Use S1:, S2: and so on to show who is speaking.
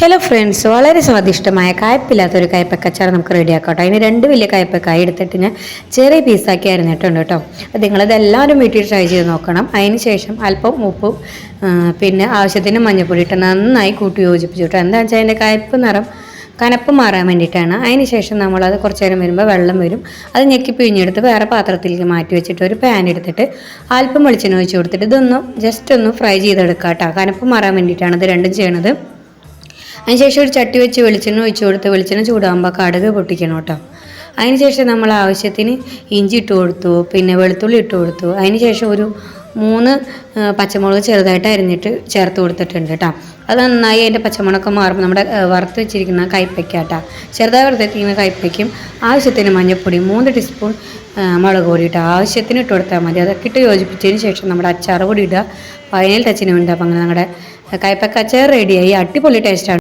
S1: Hello friends, വളരെ സ്വാദിഷ്ടമായ കായ്പില്ലാത്തൊരു കയ്പ്പക്കച്ചാർ നമുക്ക് റെഡിയാക്കാം കേട്ടോ. അതിന് 2 വലിയ കയ്പ്പക്കായ എടുത്തിട്ട് ഞാൻ ചെറിയ പീസാക്കി അരിഞ്ഞിട്ടുണ്ട് കേട്ടോ. അപ്പോൾ നിങ്ങളിതെല്ലാവരും വീട്ടിൽ ട്രൈ ചെയ്ത് നോക്കണം. അതിന് ശേഷം അല്പം ഉപ്പും പിന്നെ ആവശ്യത്തിന് മഞ്ഞൾപ്പൊടി ഇട്ട് നന്നായി കൂട്ടി യോജിപ്പിച്ചു കേട്ടോ. എന്താ വെച്ചാൽ അതിൻ്റെ കനപ്പ് മാറാൻ വേണ്ടിയിട്ടാണ്. അതിന് ശേഷം നമ്മളത് കുറച്ച് നേരം വരുമ്പോൾ വെള്ളം വരും, അത് ഞെക്കി പിഴിഞ്ഞെടുത്ത് വേറെ പാത്രത്തിലേക്ക് മാറ്റി വെച്ചിട്ട് ഒരു പാൻ എടുത്തിട്ട് അല്പം വെളിച്ചെണ്ണ ഒഴിച്ച് കൊടുത്തിട്ട് ഇതൊന്ന് ജസ്റ്റ് ഒന്ന് ഫ്രൈ ചെയ്തെടുക്കാം കേട്ടോ. കനപ്പ് മാറാൻ വേണ്ടിയിട്ടാണ് ഇത് രണ്ടും ചെയ്യണത്. അതിനുശേഷം ഒരു ചട്ടി വെച്ച് വെളിച്ചെണ്ണ ഒഴിച്ച് കൊടുത്ത് വെളിച്ചെണ്ണ ചൂടാകുമ്പോൾ കടുക് പൊട്ടിക്കണം കേട്ടോ. അതിനുശേഷം നമ്മൾ ആവശ്യത്തിന് ഇഞ്ചി ഇട്ട് കൊടുത്തു, പിന്നെ വെളുത്തുള്ളി ഇട്ട് കൊടുത്തു. അതിനുശേഷം ഒരു 3 പച്ചമുളക് ചെറുതായിട്ട് അരിഞ്ഞിട്ട് ചേർത്ത് കൊടുത്തിട്ടുണ്ട് കേട്ടോ. അത് നന്നായി അതിൻ്റെ പച്ചമുളകൊക്കെ മാറുമ്പോൾ നമ്മുടെ വറുത്ത് വെച്ചിരിക്കുന്ന കയ്പ്പയ്ക്ക കേട്ടോ, ചെറുതായി വറുത്തിരിക്കുന്ന കയ്പ്പയ്ക്കും ആവശ്യത്തിന് മഞ്ഞൾപ്പൊടി 3 ടീസ്പൂൺ മുളക് പൊടി ഇട്ട് ആവശ്യത്തിന് ഇട്ട് കൊടുത്താൽ മതി. അതൊക്കെ ഇട്ട് യോജിപ്പിച്ചതിന് ശേഷം നമ്മുടെ അച്ചാർ പൊടി ഇടുക. ഫൈനൽ ടച്ചിന് വേണ്ടി. അപ്പം അങ്ങനെ നമ്മുടെ കയ്പ്പക്ക അച്ചാർ റെഡിയായി. അടിപൊളി ടേസ്റ്റാണ്.